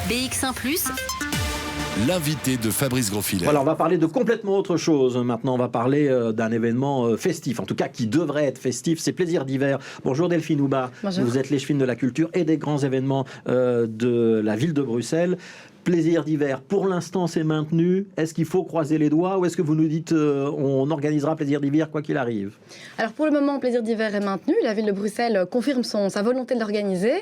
BX1 +, l'invité de Fabrice Grosfilet. Voilà, on va parler de complètement autre chose. Maintenant, on va parler d'un événement festif, en tout cas qui devrait être festif, c'est Plaisir d'hiver. Bonjour Delphine Houba. Bonjour. Vous êtes l'échevine de la culture et des grands événements de la ville de Bruxelles. Plaisir d'hiver, pour l'instant, c'est maintenu. Est-ce qu'il faut croiser les doigts ou est-ce que vous nous dites on organisera Plaisir d'hiver quoi qu'il arrive? Alors pour le moment, Plaisir d'hiver est maintenu. La ville de Bruxelles confirme sa volonté de l'organiser.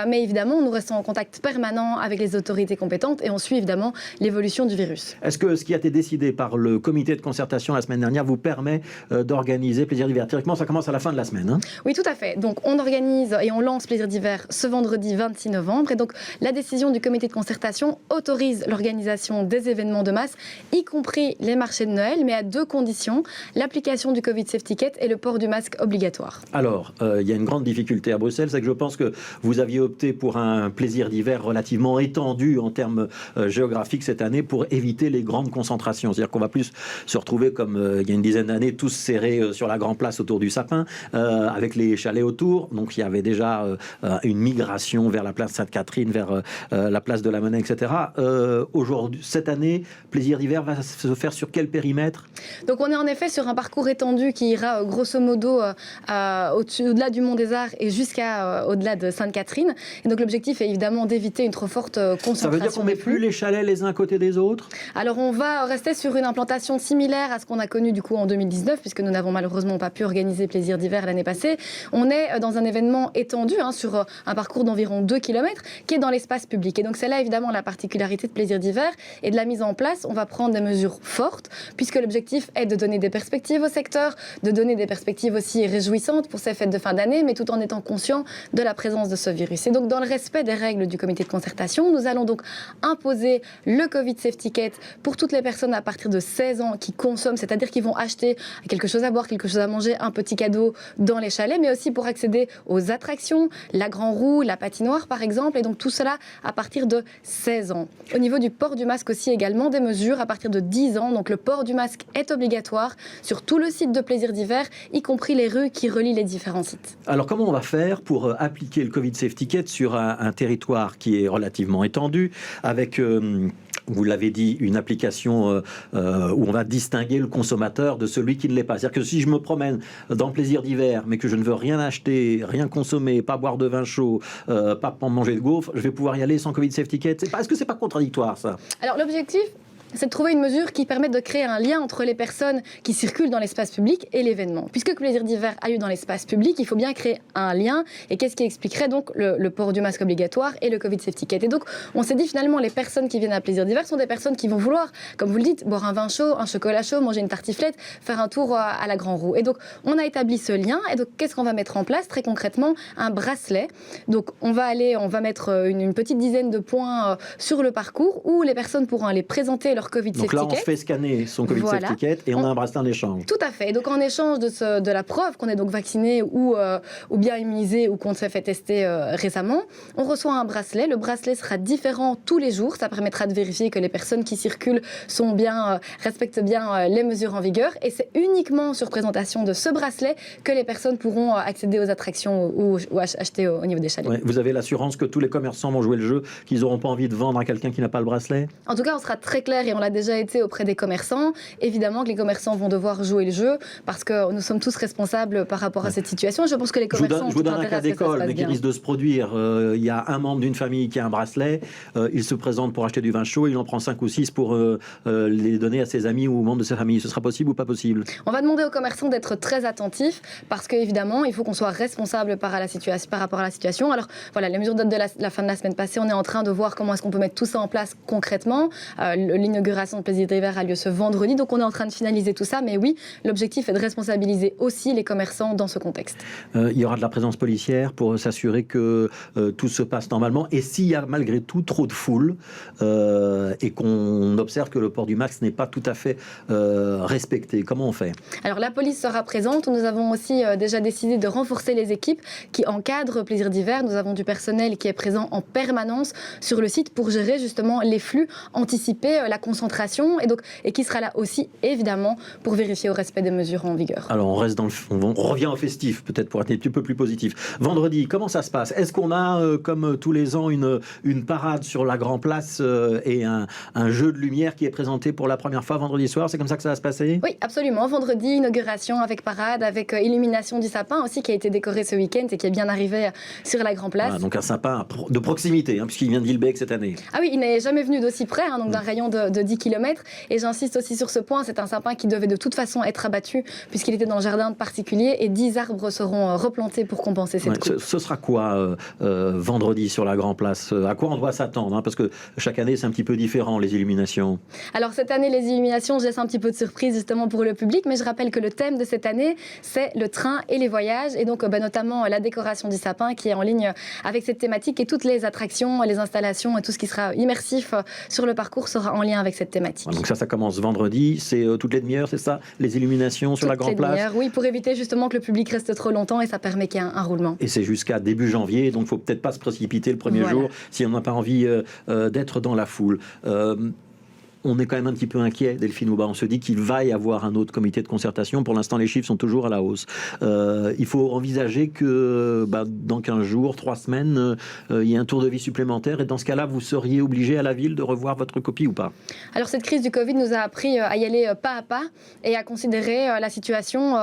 Mais évidemment, nous restons en contact permanent avec les autorités compétentes et on suit évidemment l'évolution du virus. Est-ce que ce qui a été décidé par le comité de concertation la semaine dernière vous permet d'organiser Plaisir d'hiver? Théoriquement, ça commence à la fin de la semaine. Oui, tout à fait. Donc on organise et on lance Plaisir d'hiver ce vendredi 26 novembre. Et donc la décision du comité de concertation autorise l'organisation des événements de masse, y compris les marchés de Noël, mais à deux conditions, l'application du Covid Safety Kit et le port du masque obligatoire. Alors, il y a une grande difficulté à Bruxelles, c'est que je pense que vous aviez opté pour un plaisir d'hiver relativement étendu en termes géographiques cette année pour éviter les grandes concentrations. C'est-à-dire qu'on va plus se retrouver comme il y a une dizaine d'années, tous serrés sur la grande place autour du sapin, avec les chalets autour. Donc il y avait déjà une migration vers la place Sainte-Catherine, vers la place de la Monnaie, etc. Aujourd'hui, cette année, Plaisir d'hiver va se faire sur quel périmètre? Donc on est en effet sur un parcours étendu qui ira grosso modo au-delà du Mont des Arts et jusqu'à au-delà de Sainte-Catherine. Et donc l'objectif est évidemment d'éviter une trop forte concentration. Ça veut dire qu'on ne met plus les chalets les uns à côté des autres? Alors on va rester sur une implantation similaire à ce qu'on a connu du coup en 2019, puisque nous n'avons malheureusement pas pu organiser Plaisir d'hiver l'année passée. On est dans un événement étendu sur un parcours d'environ 2 km qui est dans l'espace public. Et donc c'est là évidemment la particularité de Plaisir d'hiver et de la mise en place. On va prendre des mesures fortes, puisque l'objectif est de donner des perspectives au secteur, de donner des perspectives aussi réjouissantes pour ces fêtes de fin d'année, mais tout en étant conscient de la présence de ce virus. Et donc, dans le respect des règles du comité de concertation, nous allons donc imposer le Covid Safety Kit pour toutes les personnes à partir de 16 ans qui consomment, c'est-à-dire qui vont acheter quelque chose à boire, quelque chose à manger, un petit cadeau dans les chalets, mais aussi pour accéder aux attractions, la Grand Roue, la patinoire par exemple, et donc tout cela à partir de 16 ans. Au niveau du port du masque aussi également, des mesures à partir de 10 ans. Donc le port du masque est obligatoire sur tout le site de Plaisir d'hiver, y compris les rues qui relient les différents sites. Alors comment on va faire pour appliquer le Covid Safety Kit sur un territoire qui est relativement étendu, avec... vous l'avez dit, une application où on va distinguer le consommateur de celui qui ne l'est pas. C'est-à-dire que si je me promène dans Plaisir d'hiver, mais que je ne veux rien acheter, rien consommer, pas boire de vin chaud, pas manger de gaufres, je vais pouvoir y aller sans Covid Safety Kit. Est-ce que c'est pas contradictoire, ça? Alors l'objectif, c'est de trouver une mesure qui permette de créer un lien entre les personnes qui circulent dans l'espace public et l'événement. Puisque Plaisir d'hiver a lieu dans l'espace public, il faut bien créer un lien. Et qu'est-ce qui expliquerait donc le port du masque obligatoire et le Covid Safety Kit? Et donc, on s'est dit finalement, les personnes qui viennent à Plaisir d'hiver sont des personnes qui vont vouloir, comme vous le dites, boire un vin chaud, un chocolat chaud, manger une tartiflette, faire un tour à la Grand Roue. Et donc, on a établi ce lien. Et donc, qu'est-ce qu'on va mettre en place? Très concrètement, un bracelet. Donc, on va mettre une petite dizaine de points sur le parcours où les personnes pourront aller présenter leur Covid Safety Kit. Donc là, on se fait scanner son Covid Safety Kit et on a un bracelet en échange. Tout à fait. Donc en échange de la preuve qu'on est donc vacciné ou bien immunisé ou qu'on s'est fait tester récemment, on reçoit un bracelet. Le bracelet sera différent tous les jours. Ça permettra de vérifier que les personnes qui circulent respectent bien les mesures en vigueur. Et c'est uniquement sur présentation de ce bracelet que les personnes pourront accéder aux attractions ou acheter au niveau des chalets. Ouais, vous avez l'assurance que tous les commerçants vont jouer le jeu, qu'ils n'auront pas envie de vendre à quelqu'un qui n'a pas le bracelet? En tout cas, on sera très clair et on l'a déjà été auprès des commerçants. Évidemment que les commerçants vont devoir jouer le jeu parce que nous sommes tous responsables par rapport à cette situation. Je pense que les commerçants... Je vous donne un cas d'école, mais qui risque de se produire. Il y a un membre d'une famille qui a un bracelet, il se présente pour acheter du vin chaud, il en prend 5 ou 6 pour les donner à ses amis ou aux membres de sa famille. Ce sera possible ou pas possible? On va demander aux commerçants d'être très attentifs parce qu'évidemment, il faut qu'on soit responsable par rapport à la situation. Alors voilà, les mesures datent de la fin de la semaine passée. On est en train de voir comment est-ce qu'on peut mettre tout ça en place concrètement. L'inauguration de Plaisir d'hiver a lieu ce vendredi, donc on est en train de finaliser tout ça, mais oui, l'objectif est de responsabiliser aussi les commerçants dans ce contexte. Il y aura de la présence policière pour s'assurer que tout se passe normalement, et s'il y a malgré tout trop de foule et qu'on observe que le port du masque n'est pas tout à fait respecté, comment on fait? Alors la police sera présente, nous avons aussi déjà décidé de renforcer les équipes qui encadrent Plaisir d'hiver, nous avons du personnel qui est présent en permanence sur le site pour gérer justement les flux, anticiper la concentration et qui sera là aussi, évidemment, pour vérifier au respect des mesures en vigueur. Alors, on revient au festif, peut-être pour être un petit peu plus positif. Vendredi, comment ça se passe? Est-ce qu'on a, comme tous les ans, une parade sur la Grand Place et un jeu de lumière qui est présenté pour la première fois vendredi soir? C'est comme ça que ça va se passer? Oui, absolument. Vendredi, inauguration avec parade, avec illumination du sapin aussi, qui a été décoré ce week-end et qui est bien arrivé sur la Grand Place. Ah, donc un sapin de proximité, puisqu'il vient de Vilbec cette année. Ah oui, il n'est jamais venu d'aussi près, donc d'un rayon de 10 km. Et j'insiste aussi sur ce point, c'est un sapin qui devait de toute façon être abattu, puisqu'il était dans le jardin de particulier, et 10 arbres seront replantés pour compenser cette coupe. Ce sera quoi vendredi sur la Grand Place? À quoi on doit s'attendre, parce que chaque année c'est un petit peu différent, les illuminations. Alors cette année, les illuminations, je laisse un petit peu de surprise justement pour le public, mais je rappelle que le thème de cette année, c'est le train et les voyages, et donc notamment la décoration du sapin qui est en ligne avec cette thématique, et toutes les attractions, les installations et tout ce qui sera immersif sur le parcours sera en lien avec cette thématique. Donc ça commence vendredi, c'est toutes les demi-heures, c'est ça? Les illuminations sur la Grand Place? Oui, pour éviter justement que le public reste trop longtemps, et ça permet qu'il y ait un roulement. Et c'est jusqu'à début janvier, donc il ne faut peut-être pas se précipiter le premier jour si on n'a pas envie d'être dans la foule. On est quand même un petit peu inquiet, Delphine Aubin. On se dit qu'il va y avoir un autre comité de concertation. Pour l'instant, les chiffres sont toujours à la hausse. Il faut envisager que dans 15 jours, 3 semaines, il y ait un tour de vie supplémentaire. Et dans ce cas-là, vous seriez obligé à la ville de revoir votre copie ou pas? Alors, cette crise du Covid nous a appris à y aller pas à pas et à considérer la situation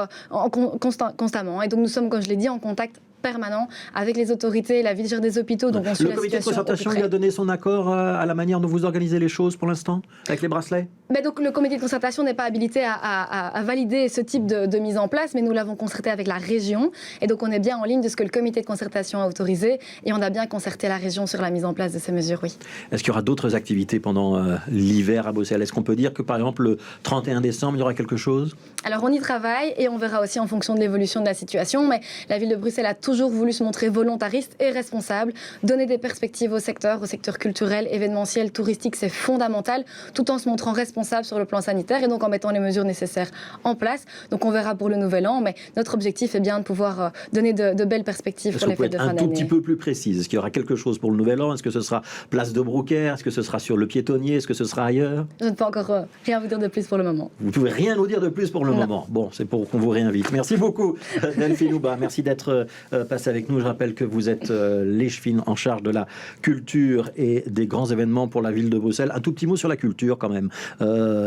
constamment. Et donc, nous sommes, comme je l'ai dit, en contact permanent avec les autorités, la ville gère des hôpitaux, donc on suit la situation. Le comité de concertation, il a donné son accord à la manière dont vous organisez les choses pour l'instant, avec les bracelets? Donc le comité de concertation n'est pas habilité à valider ce type de mise en place, mais nous l'avons concerté avec la région, et donc on est bien en ligne de ce que le comité de concertation a autorisé, et on a bien concerté la région sur la mise en place de ces mesures, oui. Est-ce qu'il y aura d'autres activités pendant l'hiver à Bruxelles? Est-ce qu'on peut dire que par exemple le 31 décembre, il y aura quelque chose? Alors on y travaille, et on verra aussi en fonction de l'évolution de la situation, mais la ville de Bruxelles a toujours voulu se montrer volontariste et responsable, donner des perspectives au secteur culturel, événementiel, touristique, c'est fondamental, tout en se montrant responsable sur le plan sanitaire et donc en mettant les mesures nécessaires en place. Donc on verra pour le nouvel an, mais notre objectif est bien de pouvoir donner de belles perspectives pour les fêtes de fin d'année. Un tout petit peu plus précise, est-ce qu'il y aura quelque chose pour le nouvel an? Est-ce que ce sera place de Brouckère? Est-ce que ce sera sur le piétonnier? Est-ce que ce sera ailleurs? Je ne peux encore rien vous dire de plus pour le moment. Vous ne pouvez rien nous dire de plus pour le moment? Bon, c'est pour qu'on vous réinvite. Merci beaucoup, Delphine Aubin. Merci d'être passé avec nous. Je rappelle que vous êtes l'échevine en charge de la culture et des grands événements pour la ville de Bruxelles. Un tout petit mot sur la culture quand même.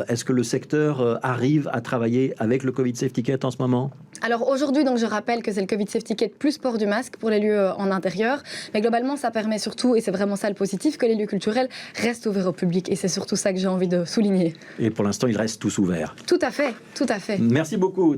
Est-ce que le secteur arrive à travailler avec le Covid Safe Ticket en ce moment? Alors aujourd'hui, donc je rappelle que c'est le Covid Safe Ticket plus port du masque pour les lieux en intérieur. Mais globalement, ça permet surtout, et c'est vraiment ça le positif, que les lieux culturels restent ouverts au public. Et c'est surtout ça que j'ai envie de souligner. Et pour l'instant, ils restent tous ouverts. Tout à fait, tout à fait. Merci beaucoup.